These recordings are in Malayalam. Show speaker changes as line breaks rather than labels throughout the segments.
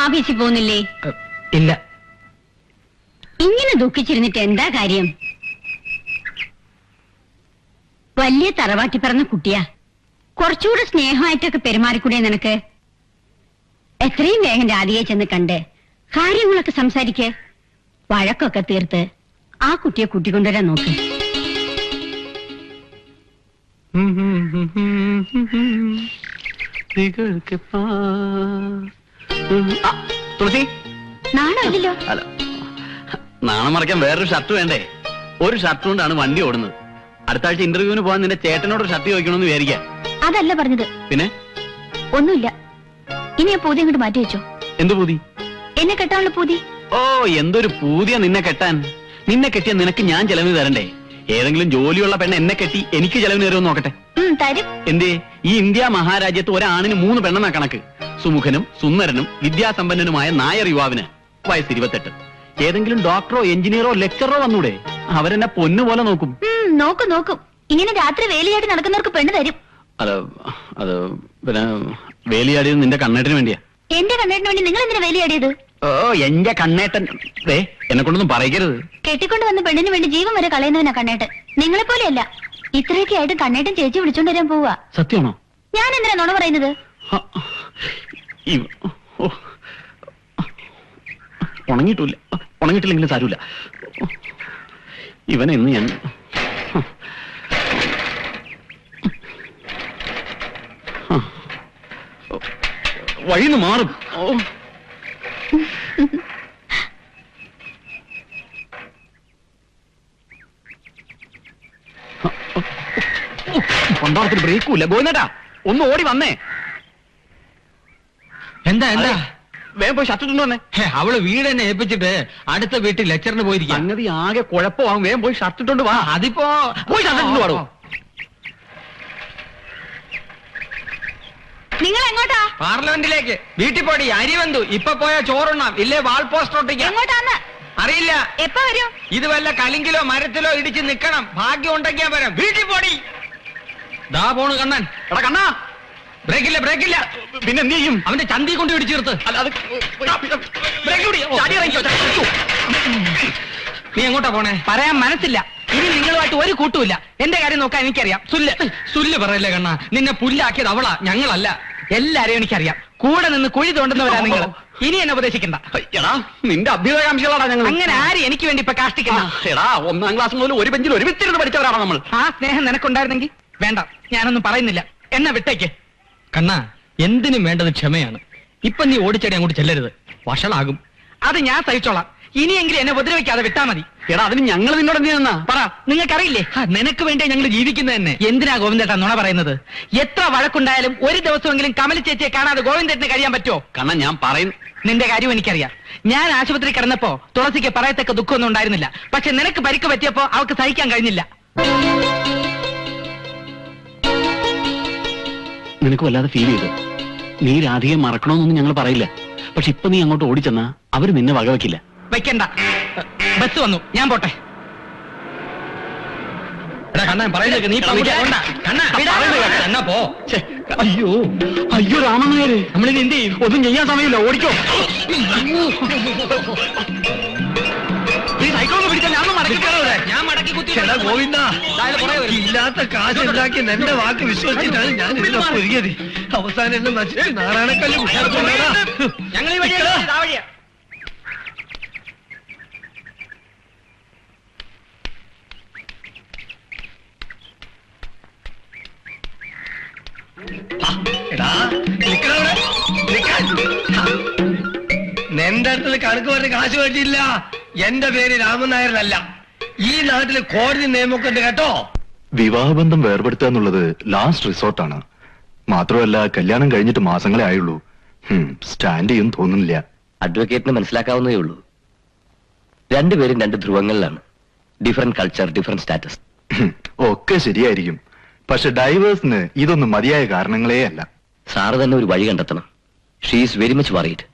ആഫീസിൽ പോകുന്നില്ലേ?
ഇല്ല.
ഇങ്ങനെ ദുഃഖിച്ചിരുന്നിട്ട് എന്താ കാര്യം? വലിയ തറവാട്ടി പറഞ്ഞ കുട്ടിയാ. കുറച്ചുകൂടെ സ്നേഹമായിട്ടൊക്കെ പെരുമാറിക്കൂടെ നിനക്ക്? എത്രയും വേഗം രാധികയെ ചെന്ന് കണ്ട് കാര്യങ്ങളൊക്കെ സംസാരിക്ക്. വഴക്കൊക്കെ തീർത്ത് ആ കുട്ടിയെ കൂട്ടിക്കൊണ്ടുവരാൻ നോക്ക്.
തുളസി,
നാണല്ലോ.
നാണം മറയ്ക്കാൻ വേറൊരു ഷർട്ട് വേണ്ടേ? ഒരു ഷർട്ട് കൊണ്ടാണ് വണ്ടി ഓടുന്നത്. അടുത്ത ആഴ്ച ഇന്റർവ്യൂവിന് പോകാൻ നിന്റെ ചേട്ടനോട് ഷർട്ട് ചോദിക്കണമെന്ന് വിചാരിക്കാം.
അതല്ല പറഞ്ഞത്.
പിന്നെ
ഒന്നുമില്ല. ഇനി ആ പൂതി അങ്ങോട്ട് മാറ്റി വെച്ചോ.
എന്ത് പൂതി?
എന്നെ കെട്ടാനുള്ള പൂതി.
ഓ, എന്തൊരു പൂതിയാ നിന്നെ കെട്ടാൻ. നിന്നെ കെട്ടിയ നിനക്ക് ഞാൻ ചെലവിന് തരണ്ടേ? ഏതെങ്കിലും ജോലിയുള്ള പെണ്ണ് എന്നെ കെട്ടി എനിക്ക് ചെലവിന് തരുമെന്ന് നോക്കട്ടെ.
തരും.
എന്തേ? ഈ ഇന്ത്യ മഹാരാജ്യത്ത് ഒരാണിന് 3 പെണ്ണെന്നാ കണക്ക്. സുമുഖനും സുന്ദരനും വിദ്യാസമ്പന്നനുമായ നായർ യുവാവിന് വയസ്സ് 28. ഏതെങ്കിലും ഡോക്ടറോ എഞ്ചിനീയറോ ലെക്ചറോ വന്നൂടെ? അവരെന്നെ പൊന്നുപോലെ നോക്കും.
നോക്കും. ഇങ്ങനെ രാത്രി വേലിയാടി നടക്കുന്നവർക്ക് പെണ്ണ് തരും.
അത് പിന്നെ വേലിയാടിയത് നിന്റെ കണ്ണേട്ടന് വേണ്ടിയാ.
എന്റെ കണ്ണേട്ടന് വേണ്ടി നിങ്ങൾ എന്തിനാ വേലിയാടിയത്?
ഓ, എന്റെ കണ്ണേട്ടൻ. എന്നെ കൊണ്ടൊന്നും പറയരുത്.
കെട്ടിക്കൊണ്ട് വന്ന പെണ്ണിന് വേണ്ടി ജീവൻ വരെ കളയുന്നവനാ കണ്ണേട്ടൻ. നിങ്ങളെ പോലെയല്ല. ഇത്രയൊക്കെ ആയിട്ട് കണ്ണേട്ടൻ ചേച്ചി വിളിച്ചോണ്ട് വരാൻ പോവാ.
സത്യമാണോ?
ഞാൻ എന്തിനാ നുണ പറയുന്നത്?
ഉണങ്ങിയിട്ടില്ലെങ്കിലും സാരമില്ല. ഇവനെന്ന് ഞാൻ വഴിന്ന് മാറും. കൊണ്ടാടത്തിന് ബ്രേക്കുമില്ല. ഗോവിന്ദേട്ടാ, ഒന്ന് ഓടി വന്നേ.
എന്താ
വേഗം പോയി ഷർട്ട് ഇട്ടു വന്നേ.
അവള് വീട് തന്നെ ഏൽപ്പിച്ചിട്ട് അടുത്ത വീട്ടിൽ ലെക്ചറിന് പോയിരിക്കും.
സംഗതി ആകെ കുഴപ്പമാകും. വേഗം പോയി ഷർട്ട് ഇട്ടോണ്ട് വാ.
അതിപ്പോ
പോയി ഷർട്ട് ഇട്ടു പാടോ.
നിങ്ങൾ എങ്ങോട്ടാ?
പാർലമെന്റിലേക്ക്. വീട്ടിൽ പോടി. അരി വന്നു. ഇപ്പൊ പോയാ ചോറുണ്ണാം. ഇല്ലേ വാൾ പോസ്റ്റർ ഒട്ടിക്കാം.
എങ്ങോട്ടാന്ന്
അറിയില്ല.
എപ്പോ വരും?
ഇത് വല്ല കളിങ്കിലോ മരത്തിലോ ഇടിച്ച് നിക്കണം. ഭാഗ്യം ഉണ്ടെങ്കിൽ വരാം. വീട്ടിൽ പോടി. ദാ പോണു കണ്ണൻ.
എടാ കണ്ണാ,
ബ്രേക്കില്ല.
പിന്നെ എന്ത് ചെയ്യും?
അവന്റെ ചന്തി കൊണ്ട് ഇടിച്ചു ചേർത്ത്. നീ എങ്ങോട്ടാ പോണേ? പറയാൻ മനസ്സില്ല. ഇനി നിങ്ങളുമായിട്ട് ഒരു കൂട്ടുമില്ല. എന്റെ കാര്യം നോക്കാൻ എനിക്കറിയാം. സുല്ല് പറയല്ലേ കണ്ണ. നിന്നെ പുല്ലാക്കിയത് അവളാ, ഞങ്ങളല്ല. എല്ലാരെയും എനിക്കറിയാം. കൂടെ നിന്ന് കുഴി തോണ്ടുന്നവരാ നിങ്ങൾ. ഇനി എന്നെ ഉപദേശിക്കണ്ട.
എടാ, നിന്റെ അഭ്യുദയകാംക്ഷികളാണ് ഞങ്ങൾ.
അങ്ങനെ ആരും എനിക്ക് വേണ്ടി ഇപ്പൊ കാഷ്ടിക്കണ്ട.
എടാ, 1ാം ക്ലാസ് മുതൽ ഒരു ബെഞ്ചിൽ ഒരുമിച്ചിരുന്ന് പഠിച്ചവരാണ് നമ്മൾ.
ആ സ്നേഹം നിനക്കുണ്ടായിരുന്നെങ്കിൽ വേണ്ട, ഞാനൊന്നും പറയുന്നില്ല. എന്നെ വിട്ടേക്ക്. കണ്ണാ, എന്തിനും വേണ്ടത് ക്ഷമയാണ്. ഇപ്പൊ നീ ഓടിച്ചടി അങ്ങോട്ട് ചെല്ലരുത്. വഷളാകും. അത് ഞാൻ സഹിച്ചോളാം. ഇനിയെങ്കിലും എന്നെ ഉപദ്രവിക്കാതെ വിട്ടാ മതി.
എടാ, അതിന് ഞങ്ങൾ നിന്നോട് എന്ത് ചെയ്യുന്ന
പറ. നിങ്ങൾക്കറിയില്ലേ, നിനക്ക് വേണ്ടി ഞങ്ങൾ ജീവിക്കുന്നത് തന്നെ. എന്തിനാ ഗോവിന്ദേട്ടാ നുണ പറയുന്നത്? എത്ര വഴക്കുണ്ടായാലും ഒരു ദിവസമെങ്കിലും കമല ചേച്ചിയെ കാണാതെ ഗോവിന്ദേട്ടന് കഴിയാൻ പറ്റുമോ?
കാരണം ഞാൻ പറയുന്നു.
നിന്റെ കാര്യം എനിക്കറിയാം. ഞാൻ ആശുപത്രി കിടന്നപ്പോ തുളസിക്ക് പറയത്തക്ക ദുഃഖമൊന്നും ഉണ്ടായിരുന്നില്ല. പക്ഷെ നിനക്ക് പരിക്ക് പറ്റിയപ്പോ അവൾക്ക് സഹിക്കാൻ കഴിഞ്ഞില്ല.
നിനക്ക് വല്ലാതെ ഫീൽ ചെയ്തു. നീ രാധികയെ മറക്കണമെന്നൊന്നും ഞങ്ങൾ പറയില്ല. പക്ഷെ ഇപ്പൊ നീ അങ്ങോട്ട് ഓടിച്ചെന്നാ അവര് നിന്നെ വകവെക്കില്ല.
വെക്കണ്ട. ബസ് വന്നു, ഞാൻ പോട്ടെ.
അയ്യോ രാമനായര്, നമ്മളിനി എന്ത് ചെയ്യും? ഒന്നും ചെയ്യാൻ സമയമില്ല. ഓടിക്കോ.
ഇല്ലാത്ത കാശ് ഉണ്ടാക്കി എന്റെ വാക്ക് വിശ്വസിച്ചിട്ടാണ് ഞാൻ ഇതിനെ പൊരുകിയത്. അവസാനം എന്നെ നശിച്ച് നാരായണക്കല്ല്
ഞങ്ങൾ
എന്റെ അടുത്ത് കണക്ക് പറഞ്ഞ് കാശ് മേടിച്ചില്ല. എന്റെ പേര് രാമൻ നായരനല്ല. ഈ നാട്ടില് കോടതി നിയമമൊക്കെ ഉണ്ട് കേട്ടോ.
വിവാഹബന്ധം വേർപെടുത്തുക എന്നുള്ളത് ലാസ്റ്റ് റിസോർട്ടാണ്. മാത്രമല്ല, കല്യാണം കഴിഞ്ഞിട്ട് മാസങ്ങളെ ആയുള്ളൂ. സ്റ്റാൻഡ് ചെയ്യും തോന്നുന്നില്ല.
അഡ്വക്കേറ്റിന് മനസ്സിലാക്കാവുന്നതേ ഉള്ളൂ. രണ്ടുപേരും 2 ധ്രുവങ്ങളിലാണ്. Different culture, different status.
ഒക്കെ ശരിയായിരിക്കും. പക്ഷെ ഡൈവേഴ്സിന് ഇതൊന്നും മതിയായ കാരണങ്ങളേ അല്ല.
സാറ് തന്നെ ഒരു വഴി കണ്ടെത്തണം. She is very much worried.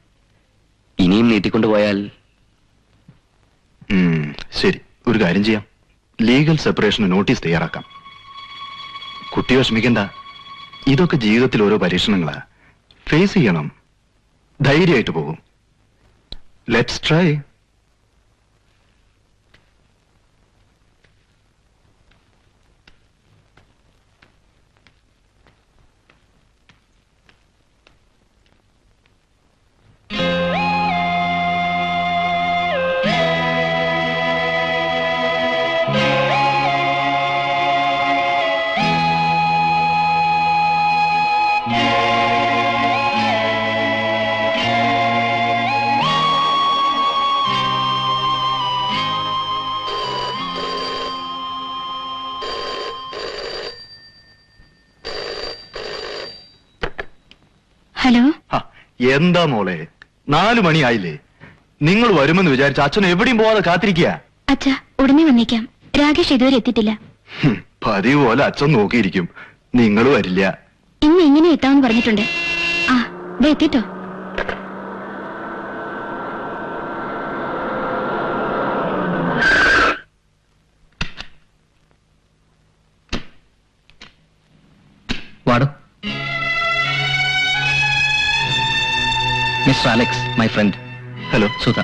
ഇനിയും നീട്ടിക്കൊണ്ടുപോയാൽ.
ശരി, ഒരു കാര്യം ചെയ്യാം. ലീഗൽ സെപ്പറേഷന് നോട്ടീസ് തയ്യാറാക്കാം. കുട്ടി വിഷമിക്കണ്ട. ഇതൊക്കെ ജീവിതത്തിൽ ഓരോ പരീക്ഷണങ്ങളാ. ഫേസ് ചെയ്യണം. ധൈര്യമായിട്ട് പോകും. Let's try.
ഹലോ.
എന്താ മോളെ, 4 മണിയായില്ലേ? നിങ്ങൾ വരുമെന്ന് വിചാരിച്ച അച്ഛൻ എവിടെയും പോവാതെ കാത്തിരിക്കുക.
അച്ഛാ, ഉടനെ വന്നേക്കാം. രാകേഷ് ഇതുവരെ എത്തിയിട്ടില്ല.
പതിവ് പോലെ അച്ഛൻ നോക്കിയിരിക്കും, നിങ്ങൾ വരില്ല.
ഇന്ന് എങ്ങനെ എത്താമെന്ന് പറഞ്ഞിട്ടുണ്ട്. ആ, ദേ എത്തിട്ടോ.
വാടോ. Mister Alex, my friend.
Hello
Sudha.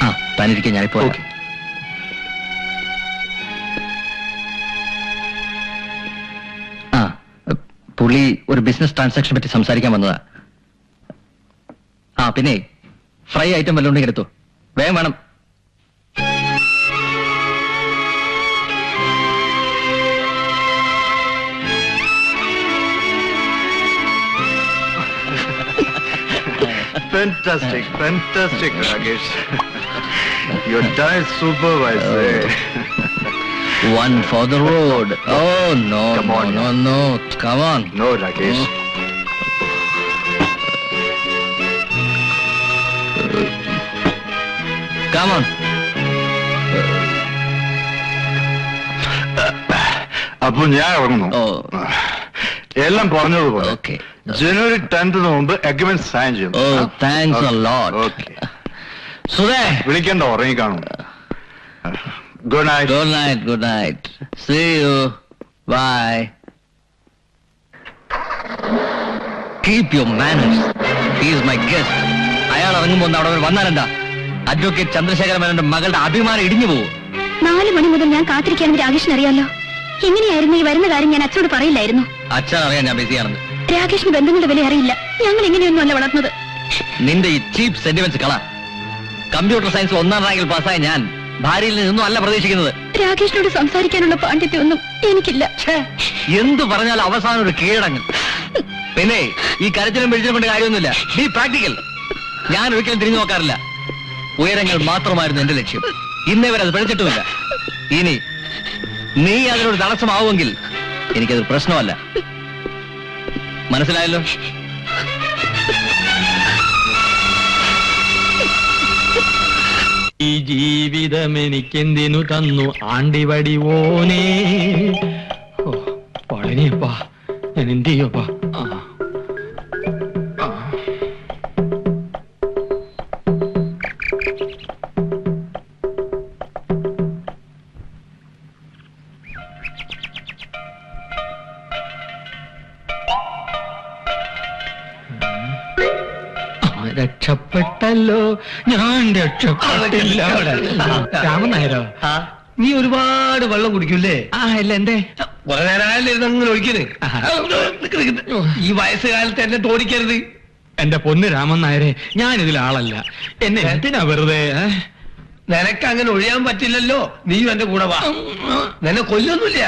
ആ, താനിരിക്കാൻ ഞാനിപ്പോ.
ഓക്കെ.
ആ, പുള്ളി ഒരു ബിസിനസ് ട്രാൻസാക്ഷൻ പറ്റി സംസാരിക്കാൻ വന്നതാ. ആ, പിന്നെ ഫ്രൈ ഐറ്റം വല്ലതും ഉണ്ടെങ്കിൽ എടുത്തോ, വേഗം വേണം.
Fantastic, fantastic, Rakesh. Your tie is superb, I say.
One for the road. Oh no,
Come on,
no, no, no. Come on.
No, Rakesh.
Come on.
അപ്പൊ ഞാൻ ഇറങ്ങുന്നു.
ഓ.
എല്ലാം പറഞ്ഞതുപോലെ
Okay.
ജനുവരി 10th മുമ്പ് അഗ്രിമെന്റ് സൈൻ ചെയ്യും.
Oh, thanks a lot.
Okay.
സുധേ.
വിളിക്കണ്ട, ഉറങ്ങി കാണും. Good night.
Good night, good night. See you. Bye. Keep your manners. He is my guest. അയാൾ ഇറങ്ങുമ്പോൾ അവിടെ വന്നാലെന്താ? അഡ്വക്കേറ്റ് ചന്ദ്രശേഖര മേനോന്റെ മകളുടെ അഭിമാനം ഇടിഞ്ഞു പോകും.
4 മണി മുതൽ ഞാൻ കാത്തിരിക്കാമെന്ന് രാകേഷിന് അറിയാലോ. ഇങ്ങനെയായിരുന്നു ഈ വരുന്ന കാര്യം ഞാൻ അച്ഛനോട് പറയില്ലായിരുന്നു.
അച്ഛൻ അറിയാൻ ഞാൻ ബിസിയാണെന്ന്.
രാകേഷിന് ബന്ധങ്ങളുടെ വില അറിയില്ല. ഞങ്ങൾ ഇങ്ങനെയൊന്നും അല്ല വളർന്നത്.
നിന്റെ ഈ ചീപ്പ് സെന്റിമെന്റ്സ് കള. കമ്പ്യൂട്ടർ സയൻസിൽ 1ാം റാങ്കിൽ പാസ്സായ ഞാൻ ഭാര്യയിൽ നിന്നും അല്ല പ്രതീക്ഷിക്കുന്നത്.
രാകേഷിനോട് സംസാരിക്കാനുള്ള പാണ്ഡിത്യമൊന്നും എനിക്കില്ല.
എന്തു പറഞ്ഞാൽ അവസാനം ഒരു കീഴടങ്ങ്. പിന്നെ ഈ കരച്ചിലും പിടിച്ചിലും കൊണ്ട് കാര്യമൊന്നുമില്ല. B practical. ഞാൻ ഒരിക്കലും തിരിഞ്ഞു നോക്കാറില്ല. ഉയരങ്ങൾ മാത്രമായിരുന്നു എന്റെ ലക്ഷ്യം. ഇന്നേ വരെ അത് പിഴച്ചിട്ടുമില്ല. ഇനി നീ അതിനൊരു തടസ്സമാവുമെങ്കിൽ എനിക്കതൊരു പ്രശ്നമല്ല. മനസ്സിലായല്ലോ?
ഈ ജീവിതം എനിക്കെന്തിനു തന്നു ആണ്ടിവടിവോനേ. ഓ, പഴനിയപ്പാ, ഞാൻ എന്ത് ചെയ്യപ്പാ? രക്ഷപ്പെട്ടല്ലോ, ഞാൻ രക്ഷപ്പെട്ടില്ല. രാമൻ നായരോ,
നീ ഒരുപാട് വെള്ളം കുടിക്കൂല്ലേ?
ആ ഇല്ല, എന്തേ?
കുറെ നേരം അങ്ങനെ ഒഴിക്കണ്. ഈ വയസ്സുകാലത്ത് എന്നെ തോടിക്കരുത്.
എന്റെ പൊന്ന് രാമൻ നായരെ, ഞാൻ ഇതിൽ ആളല്ല. എന്നെ എന്തിനാ വെറുതെ?
നിനക്ക് അങ്ങനെ ഒഴിയാൻ പറ്റില്ലല്ലോ. നീയും എന്റെ കൂടെ വാ. നിന്നെ കൊല്ലൊന്നുമില്ല.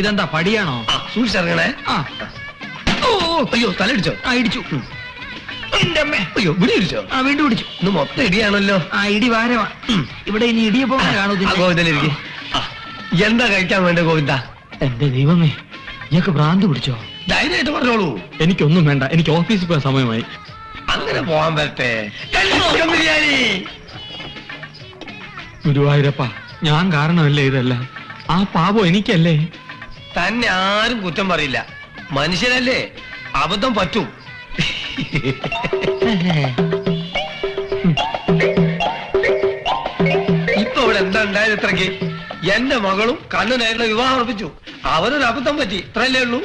ഇതെന്താ, പടിയാണോ?
സൂക്ഷിച്ചിറങ്ങണേ.
ഓ,
അയ്യോ, തലടിച്ചോ?
ആ, ഇടിച്ചു. എന്റെ അമ്മേ.
അയ്യോ, ഇവിടെ ഇടിച്ചോ?
ആ, വീണ്ടും ഇടിച്ചു.
ഇന്ന് മൊത്തം ഇടിയാണല്ലോ.
ആ, ഇടി വാരമാ. ഇവിടെ ഇനി ഇടിയപ്പോ കാണൂ.
ഗോവിന്ദനിരിക്കെ. എന്താ കഴിക്കാൻ വേണ്ട ഗോവിന്ദ?
എന്റെ ദൈവമേ, ഇയാൾക്ക് ഭ്രാന്ത് പിടിച്ചോ?
ധൈര്യമായിട്ട് പറഞ്ഞോളൂ.
എനിക്കൊന്നും വേണ്ട, എനിക്ക് ഓഫീസിൽ പോകാൻ സമയമായി.
അങ്ങനെ പോവാൻ പറ്റേ? ചിക്കൻ ബിരിയാണി.
ഗുരുവായൂരപ്പ, ഞാൻ കാരണമല്ലേ ഇതെല്ലാം. ആ പാപം എനിക്കല്ലേ.
തന്നെ ആരും കുറ്റം പറയില്ല. മനുഷ്യനല്ലേ, അബദ്ധം പറ്റും. ഇപ്പൊ ഇവിടെ എന്താ ഉണ്ടായത്? ഇത്രയ്ക്ക് എന്റെ മകളും കണ്ണനായിട്ടുള്ള വിവാഹം ഉറപ്പിച്ചു. അവരൊരു അബദ്ധം പറ്റി, ഇത്രയല്ലേ ഉള്ളൂ.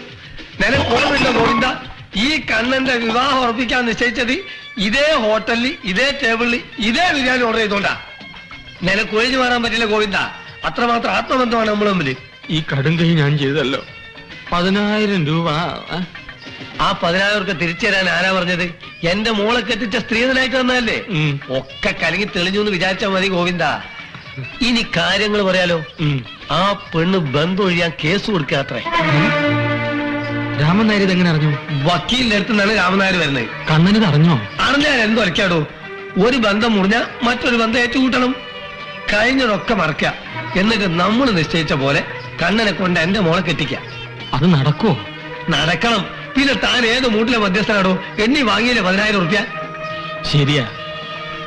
നിനക്ക് ഓർമ്മയില്ല ഗോവിന്ദ, ഈ കണ്ണന്റെ വിവാഹം ഉറപ്പിക്കാൻ നിശ്ചയിച്ചത് ഇതേ ഹോട്ടലിൽ ഇതേ ടേബിളിൽ ഇതേ ബിരിയാണി ഓർഡർ ചെയ്തോണ്ടാ. നിനക്ക് ഒഴിഞ്ഞു മാറാൻ പറ്റില്ല ഗോവിന്ദ, അത്രമാത്രം ആത്മബന്ധമാണ് നമ്മൾ തമ്മിൽ.
ഈ കടുങ്കൈ ഞാൻ ചെയ്തല്ലോ. 10,000 രൂപ.
ആ 10,000 തിരിച്ചു തരാൻ ആരാ പറഞ്ഞത്? എന്റെ മോളെ കെട്ടിച്ച സ്ത്രീധനായിട്ട് തന്നതല്ലേ. ഒക്കെ കലങ്ങി തെളിഞ്ഞു എന്ന് വിചാരിച്ചാൽ മതി ഗോവിന്ദ. ഇനി കാര്യങ്ങൾ പറയാലോ. ആ പെണ്ണ് ബന്ധം ഒഴിയാൻ കേസ് കൊടുക്കാത്രേ.
രാമൻ നായർ ഇതെങ്ങനെ അറിഞ്ഞു?
വക്കീലിന്റെ അടുത്ത് നിന്നാണ് രാമനായർ വരുന്നത്.
കണ്ണനിത് അറിഞ്ഞോ?
അറിഞ്ഞാൽ എന്തൊരക്കാടോ. ഒരു ബന്ധം മുറിഞ്ഞ മറ്റൊരു ബന്ധം ഏറ്റുകൂട്ടണം. കഴിഞ്ഞതൊക്കെ മറക്കുക. എന്നിട്ട് നമ്മൾ നിശ്ചയിച്ച പോലെ കണ്ണനെ കൊണ്ട് എന്റെ മോളെ കെട്ടിക്ക.
അത് നടക്കുവോ?
നടക്കണം. പിന്നെ താൻ ഏത് മൂട്ടിലെ മധ്യസ്ഥനാടോ? എണ്ണി വാങ്ങിയില്ലേ 10,000 റുപ്യ?
ശരിയാ,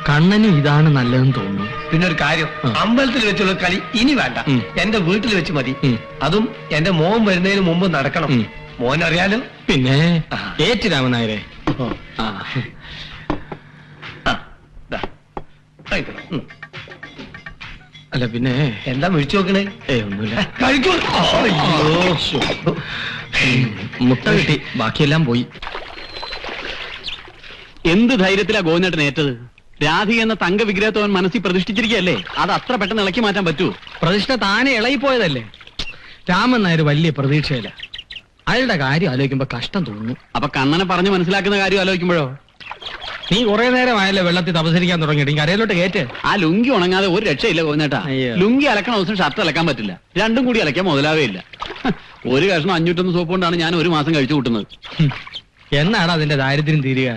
കണ്ണനും ഇതാണ് നല്ലതെന്ന് തോന്നുന്നു.
പിന്നെ ഒരു കാര്യം, അമ്പലത്തിൽ വെച്ചുള്ള കളി ഇനി വേണ്ട, എന്റെ വീട്ടിൽ വെച്ച് മതി. അതും എന്റെ മോൻ വരുന്നതിന് മുമ്പ് നടക്കണം. മോൻ അറിയാലോ.
പിന്നെ ഏറ്റ് രാമൻ നായരെ. അല്ല പിന്നെ
എന്താ വിളിച്ചു നോക്കണേ?
ഒന്നുമില്ല.
കഴിക്കൂ.
മുട്ട കിട്ടി, ബാക്കിയെല്ലാം പോയി.
എന്ത് ധൈര്യത്തിലാ ഗോവിന്ദേട്ടൻ ഏറ്റത്? രാധിക എന്ന തങ്ക വിഗ്രഹത്തെ അവൻ മനസ്സിൽ പ്രതിഷ്ഠിച്ചിരിക്കുകയല്ലേ. അത് അത്ര പെട്ടെന്ന് ഇളക്കി മാറ്റാൻ പറ്റൂ?
പ്രതിഷ്ഠ താനെ ഇളകിപ്പോയതല്ലേ. രാമൻ നായർ വലിയ പ്രതീക്ഷയില്ല. അയാളുടെ കാര്യം ആലോചിക്കുമ്പോ കഷ്ടം തോന്നുന്നു.
അപ്പൊ കണ്ണനെ പറഞ്ഞ് മനസ്സിലാക്കുന്ന കാര്യം ആലോചിക്കുമ്പോഴോ?
നീ കുറെ നേരമായല്ലോ വെള്ളത്തിൽ തപസരിക്കാൻ തുടങ്ങിയിട്ട്. കരയിലോട്ട് കയറ്റ്.
ആ ലുങ്കി ഉണങ്ങാതെ ഒരു രക്ഷയില്ല ഗോവിന്ദേട്ടാ.
അയ്യോ.
ലുങ്കി അലക്കണ ദിവസം ഷർട്ട് അലക്കാൻ പറ്റില്ല. രണ്ടും കൂടി അലക്കാൻ മുതലാവേ ഇല്ല. ഒരു കഷ്ണം 501 സോപ്പ് കൊണ്ടാണ് ഞാൻ ഒരു മാസം കഴിച്ചു കൂട്ടുന്നത്.
എന്നാണ് അതിന്റെ ദാരിദ്ര്യം തീരുക?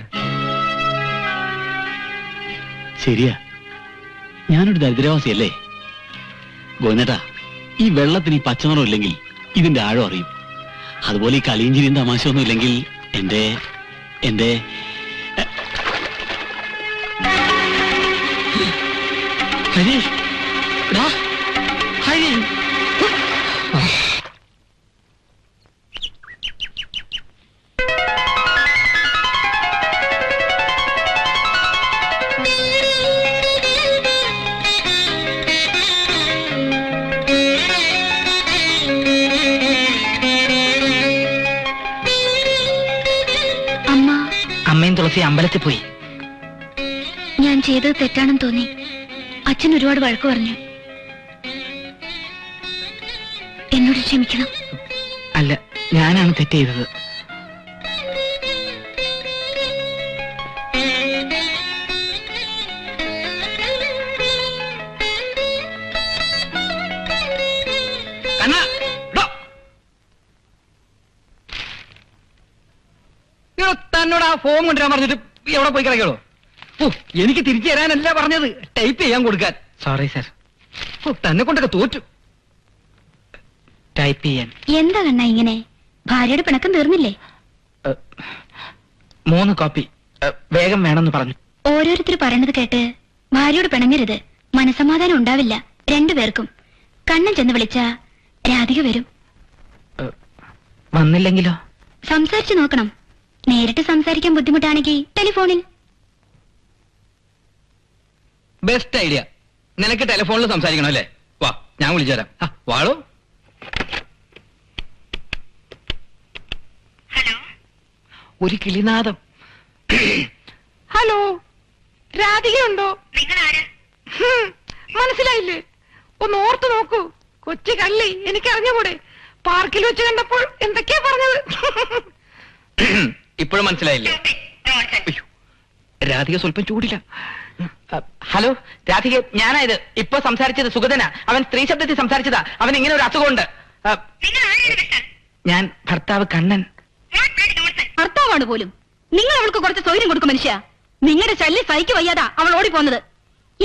ശരിയാ, ഞാനൊരു ദരിദ്രവാസിയല്ലേ ഗോവിന്ദേട്ടാ. ഈ വെള്ളത്തിന് ഈ പച്ചനിറം ഇല്ലെങ്കിൽ ഇതിന്റെ ആഴം അറിയും. അതുപോലെ ഈ കളിയും ചിരിയും തമാശ ഒന്നും ഇല്ലെങ്കിൽ എന്റെ ഹരി, ഹരി.
അമ്മയും തുളസി അമ്പലത്തിൽ പോയി.
ഞാൻ ചെയ്തത് തെറ്റാണെന്ന് തോന്നി. അച്ഛൻ ഒരുപാട് വഴക്ക് പറഞ്ഞു. എന്നോട് ക്ഷമിക്കണം.
അല്ല, ഞാനാണ് തെറ്റ് ചെയ്തത്. തന്നോട് ആ ഫോം കൊണ്ടുവരാൻ പറഞ്ഞിട്ട് എവിടെ പോയി കിടക്കോളൂ? എനിക്ക് തിരിച്ചു തരാനല്ല പറഞ്ഞത്, ടൈപ്പ് ചെയ്യാൻ കൊടുക്കാൻ. Sorry sir. തന്നെ കൊണ്ടൊക്കെ തോറ്റു. ടൈപ്പ് ചെയ്യാൻ.
എന്താ കണ്ണ ഇങ്ങനെ? ഭാര്യയുടെ പിണക്കം തീർന്നില്ലേ?
3 കോപ്പി വേഗം വേണമെന്ന് പറഞ്ഞു.
ഓരോരുത്തർ പറയണത് കേട്ട് ഭാര്യയോട് പിണങ്ങരുത്. മനസമാധാനം ഉണ്ടാവില്ല രണ്ടുപേർക്കും. കണ്ണൻ ചെന്ന് വിളിച്ച രാധിക വരും.
വന്നില്ലെങ്കിലോ?
സംസാരിച്ചു നോക്കണം. നേരിട്ട് സംസാരിക്കാൻ ബുദ്ധിമുട്ടാണെങ്കിൽ ടെലിഫോണിൽ.
Best idea. നിനക്ക് ടെലിഫോണിൽ സംസാരിക്കണം അല്ലേ? വാ, ഞാൻ വിളിച്ചു തരാം. വാളോ. ഒരു കിളിനാദം. ഹലോ, രാധികയുണ്ടോ? മനസ്സിലായില്ലേ? ഒന്ന് ഓർത്തു നോക്കൂ. കൊച്ചു കള്ളി, എനിക്കറിഞ്ഞുകൂടെ? പാർക്കിൽ വെച്ച് കണ്ടപ്പോൾ എന്തൊക്കെയാ പറഞ്ഞത്? ഇപ്പോഴും മനസ്സിലായില്ലേ? രാധിക സ്വല്പം ചൂടില്ല. ഹലോ രാധിക, ഞാനായത്. ഇപ്പൊ സംസാരിച്ചത് സുഗതനാ. അവൻ സ്ത്രീ ശബ്ദത്തിൽ സംസാരിച്ചതാ. അവൻ ഇങ്ങനെ ഒരു അസുഖമുണ്ട്. ഞാൻ ഭർത്താവ് കണ്ണൻ.
ഭർത്താവാണ് പോലും. നിങ്ങൾ അവൾക്ക് കുറച്ച് സൗകര്യം കൊടുക്കും മനുഷ്യ. നിങ്ങളുടെ ശല്യം സഹിക്ക് വയ്യാതാ അവൾ ഓടിപ്പോന്നത്.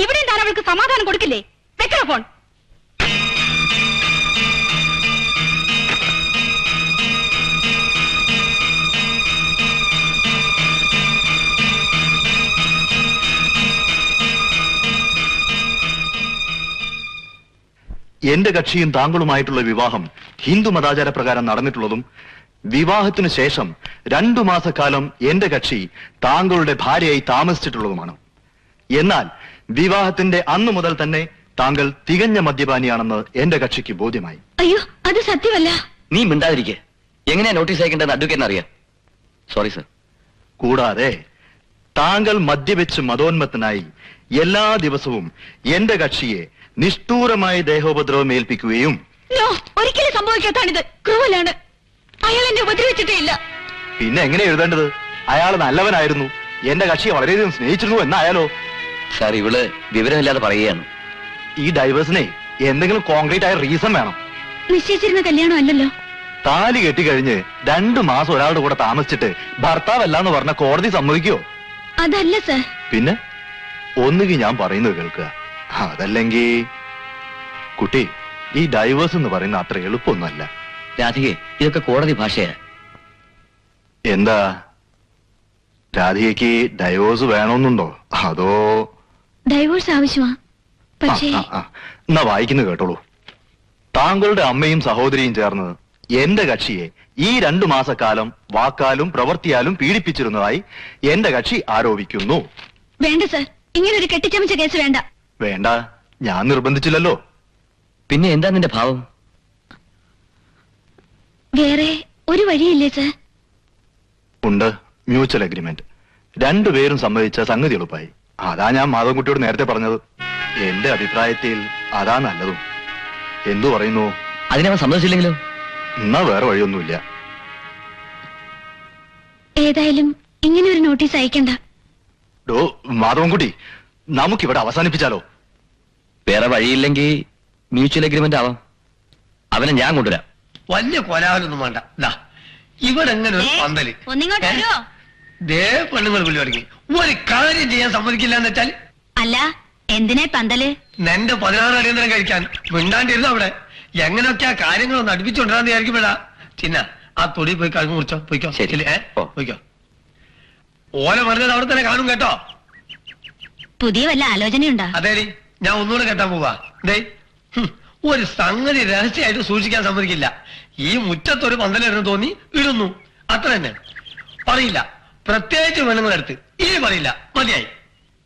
ഇവിടെയും താൻ അവൾക്ക് സമാധാനം കൊടുക്കില്ലേ? വെക്കണ ഫോൺ.
എന്റെ കക്ഷിയും താങ്കളുമായിട്ടുള്ള വിവാഹം ഹിന്ദു മതാചാര പ്രകാരം നടന്നിട്ടുള്ളതും വിവാഹത്തിനു ശേഷം 2 മാസക്കാലം എന്റെ കക്ഷി താങ്കളുടെ ഭാര്യയായി താമസിച്ചിട്ടുള്ളതുമാണ്. എന്നാൽ വിവാഹത്തിന്റെ അന്നു മുതൽ തന്നെ താങ്കൾ തികഞ്ഞ മദ്യപാനിയാണെന്ന് എന്റെ കക്ഷിക്ക് ബോധ്യമായി.
അയ്യോ, അത് സത്യമല്ല.
നീ മിണ്ടാതിരിക്കെ. എങ്ങനെയാ നോട്ടീസ് അയക്കേണ്ടതെന്ന് അഡ്വക്കേറ്റിന് അറിയാം. Sorry sir.
കൂടാതെ താങ്കൾ മദ്യപിച്ച് മതോന്മത്തനായി എല്ലാ ദിവസവും എന്റെ കക്ഷിയെ നിഷ്ഠൂരമായി ദേഹോപദ്രവം ഏൽപ്പിക്കുകയും
ഒരിക്കലും സംഭവിക്കാത്താണിത്. ക്രൂവലാണ്. അയാൾ എന്നെ ഉപദ്രവിച്ചിട്ടേ ഇല്ല.
പിന്നെ എങ്ങനെ എഴുതേണ്ടത്? അയാൾ നല്ലവനായിരുന്നു, എന്റെ കക്ഷിയെ വളരെയധികം സ്നേഹിച്ചിരുന്നു എന്നായാലോ?
സാർ, ഇവള് വിവരമില്ലാതെ പറയുകയാണ്.
ഈ ഡൈവേഴ്സിനെ എന്തെങ്കിലും കോൺക്രീറ്റ് ആയ റീസൺ വേണം.
നിശ്ചയിച്ചിരുന്ന കല്യാണം അല്ലല്ലോ.
താലി കെട്ടിക്കഴിഞ്ഞ് 2 മാസം ഒരാളുടെ കൂടെ താമസിച്ചിട്ട് ഭർത്താവല്ലാന്ന് പറഞ്ഞ കോടതി സമ്മതിക്കോ?
അതല്ല സർ.
പിന്നെ ഒന്നുകിൽ ഞാൻ പറയുന്നത് കേൾക്കുക, അതല്ലെങ്കിൽ കുട്ടി, ഈ ഡൈവേഴ്സ് എന്ന് പറയുന്ന അത്ര എളുപ്പമൊന്നുമല്ല.
രാധികെ, ഇതൊക്കെ കോടതി ഭാഷയാ.
എന്താ രാധികയ്ക്ക് ഡൈവോഴ്സ് വേണമെന്നുണ്ടോ? അതോ
ഡൈവോഴ്സ് ആവശ്യമാ. പക്ഷേ
എന്നാ വായിക്കുന്നു കേട്ടോളൂ. താങ്കളുടെ അമ്മയും സഹോദരിയും ചേർന്ന് എന്റെ കക്ഷിയെ ഈ 2 മാസക്കാലം വാക്കാലും പ്രവൃത്തിയാലും പീഡിപ്പിച്ചിരുന്നതായി എന്റെ കക്ഷി ആരോപിക്കുന്നു.
വേണ്ട സർ, ഇങ്ങനെ ഒരു കെട്ടിച്ചമച്ച കേസ് വേണ്ട.
വേണ്ട, ഞാൻ നിർബന്ധിച്ചില്ലല്ലോ.
പിന്നെ എന്താ നിന്റെ ഭാവം?
വേറെ ഒരു വഴിയില്ലേ സർ?
ഉണ്ട്, മ്യൂച്വൽ അഗ്രിമെന്റ്. 2 പേരും സമ്മതിച്ച സംഗതി എളുപ്പമായി. അതാ ഞാൻ മാധവൻകുട്ടിയോട് നേരത്തെ പറഞ്ഞത്. എന്റെ അഭിപ്രായത്തിൽ അതാ നല്ലതും. എന്തു പറയുന്നു?
അതിനവൻ സമ്മതിച്ചില്ലെങ്കിലോ?
എന്നാ വേറെ വഴിയൊന്നുമില്ല.
ഏതായാലും ഇങ്ങനെ ഒരു നോട്ടീസ് അയക്കണ്ട.
ഡോ മാധവൻകുട്ടി, നമുക്കിവിടെ അവസാനിപ്പിച്ചാലോ?
വേറെ വഴിയില്ലെങ്കിൽ മ്യൂച്വൽ അഗ്രിമെന്റ് ആവാം. അവനെ ഞാൻ കൊണ്ടുവരാം.
വലിയ കൊലാവലൊന്നും വേണ്ട. ഇവിടെ എങ്ങനെ ഒരു പന്തല്
ഒന്നിങ്ങോട്ട് വരുമോ?
ദേ പെണ്ണുങ്ങൾ വിളി തുടങ്ങി. ഒരു കാര്യം ചെയ്യാൻ സമ്മതിക്കില്ല എന്ന് വെച്ചാൽ
അല്ല, എന്തിനാ പന്തല്?
നിന്റെ 16 അടിയന്തരം കഴിക്കാൻ മിണ്ടാണ്ടിരുന്നു അവിടെ. എങ്ങനെയൊക്കെ ആ കാര്യങ്ങളൊന്ന് അടുപ്പിച്ചുകൊണ്ടിരാന്ന് വിചാരിക്കുമ്പോഴാ. ചിന്ന ആ തൊടി പോയി കഴുകു മുറിച്ചോ, പോയിക്കോ.
ശരി.
പോയിക്കോ. ഓല പറഞ്ഞത് അവിടെ തന്നെ കാണും കേട്ടോ.
പുതിയ വല്ല ആലോചനയുണ്ടോ?
അതേടി, ഞാൻ ഒന്നുകൂടെ കേട്ടാൻ പോവാ. ദേ ഒരു സംഗതി രഹസ്യമായിട്ട് സൂക്ഷിക്കാൻ സമ്മതിക്കില്ല. ഈ മുറ്റത്തൊരു പന്തലിടുന്നു തോന്നി ഇടുന്നു, അത്ര തന്നെ. പറയില്ല, പ്രത്യേകിച്ച് പെണ്ണുങ്ങളെടുത്ത് ഇനി പറയില്ല. മതിയായി.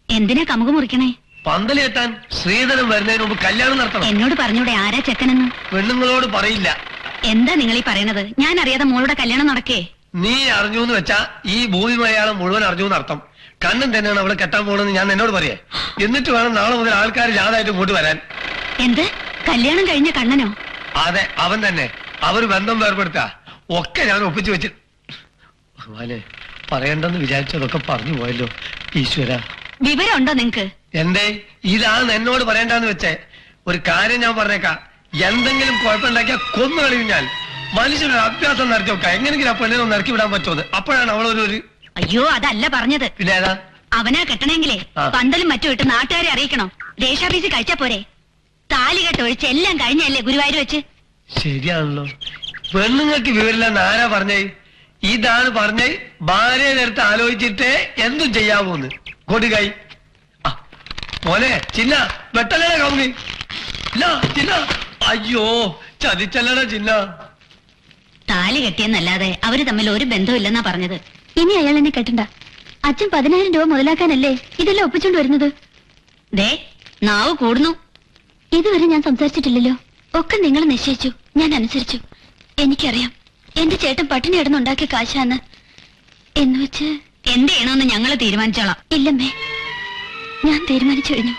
എന്തിനാ കമുക് മുറിക്കണേ?
പന്തലെത്താൻ ശ്രീധരൻ വരുന്നതിന് മുമ്പ് കല്യാണം നടത്തണം.
എന്നോട് പറഞ്ഞൂടെ ആരാ ചെക്കനെന്ന്?
പെണ്ണുങ്ങളോട് പറയില്ല.
എന്താ നിങ്ങൾ ഈ പറയണത്? ഞാൻ അറിയാതെ മോളുടെ കല്യാണം നടക്കേ?
നീ അറിഞ്ഞു എന്ന് വെച്ചാ ഈ ഭൂമി മലയാളം മുഴുവൻ അറിഞ്ഞു എന്നർത്ഥം. കണ്ണൻ തന്നെയാണ് അവളെ കെട്ടാൻ പോകണമെന്ന് ഞാൻ എന്നോട് പറയേ. എന്നിട്ട് വേണം നാളെ മുതൽ ആൾക്കാർ ജാഥായിട്ട് ഇങ്ങോട്ട് വരാൻ.
എന്ത്? കല്യാണം കഴിഞ്ഞ കണ്ണനോ?
അതെ, അവൻ തന്നെ. അവർ ബന്ധം വേർപെടുത്താ ഒക്കെ ഞാൻ ഒപ്പിച്ചു വെച്ച്. ഭഗവാനെ, പറയണ്ടെന്ന് വിചാരിച്ചതൊക്കെ പറഞ്ഞു പോയല്ലോ. ഈശ്വര,
വിവരമുണ്ടോ നിങ്ങക്ക്?
എന്തേ ഇതാണ് എന്നോട് പറയണ്ടെന്ന് വെച്ചേ? ഒരു കാര്യം ഞാൻ പറഞ്ഞേക്കാം, എന്തെങ്കിലും കുഴപ്പമുണ്ടാക്കിയാ കൊന്നു കളിയും ഞാൻ. മനുഷ്യനൊരു അഭ്യാസം നടത്തി വെക്കാം, എങ്ങനെയെങ്കിലും ആ പെണ്ണിനെ ഒന്ന് ഇറക്കി വിടാൻ പറ്റുമെന്ന്. അപ്പോഴാണ് അവളൊരു
അയ്യോ, അതല്ല പറഞ്ഞത്.
പിന്നെ ഏതാ?
അവനാ കെട്ടണെങ്കിലേ പന്തലും മറ്റും ഇട്ട് നാട്ടുകാരെ അറിയിക്കണോ? ദേശാഫീസിൽ കഴിച്ചാ പോരെ? താലി കെട്ടൊഴിച്ച് എല്ലാം കഴിഞ്ഞല്ലേ ഗുരുവായൂർ വെച്ച്?
ശരിയാണല്ലോ. പെണ്ണുങ്ങൾക്ക് വിവരമില്ലെന്ന് ആരാ പറഞ്ഞേ? ഇതാണ് പറഞ്ഞേ, ഭാര്യയുടെ അടുത്ത് ആലോചിച്ചിട്ടേ എന്തും ചെയ്യാവൂന്ന്. കൊടുകൈ മോനെ, ചിന്ന വെട്ടല്ലേ കൗങ്ങി. ചിന്ന, അയ്യോ ചതിച്ചല്ലടാ ചിന്ന.
താലി കെട്ടിയെന്നല്ലാതെ അവര് തമ്മിൽ ഒരു ബന്ധമില്ലെന്നാ പറഞ്ഞത്.
ഇനി അയാൾ എന്നെ കെട്ടണ്ട. അച്ഛൻ 10,000 രൂപ മുതലാക്കാനല്ലേ ഇതെല്ലാം ഒപ്പിച്ചോണ്ട് വരുന്നത്?
ദേ, നാവ് കൂടുന്നു.
ഇതുവരെ ഞാൻ സംസാരിച്ചിട്ടില്ലല്ലോ. ഒക്കെ നിങ്ങൾ നിശ്ചയിച്ചു, ഞാൻ അനുസരിച്ചു. എനിക്കറിയാം എന്റെ ചേട്ടൻ പട്ടിണി കിടന്നുണ്ടാക്കിയ കാശാന്ന്. എന്ന് വെച്ച്
എന്ത് ചെയ്യണമെന്ന് ഞങ്ങൾ തീരുമാനിച്ചോളാം.
ഇല്ലമ്മേ, ഞാൻ തീരുമാനിച്ചു കഴിഞ്ഞു.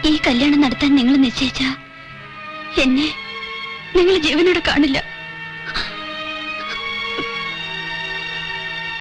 ഈ കല്യാണം നടത്താൻ നിങ്ങൾ നിശ്ചയിച്ച എന്നെ നിങ്ങൾ ജീവനോടെ കാണില്ല.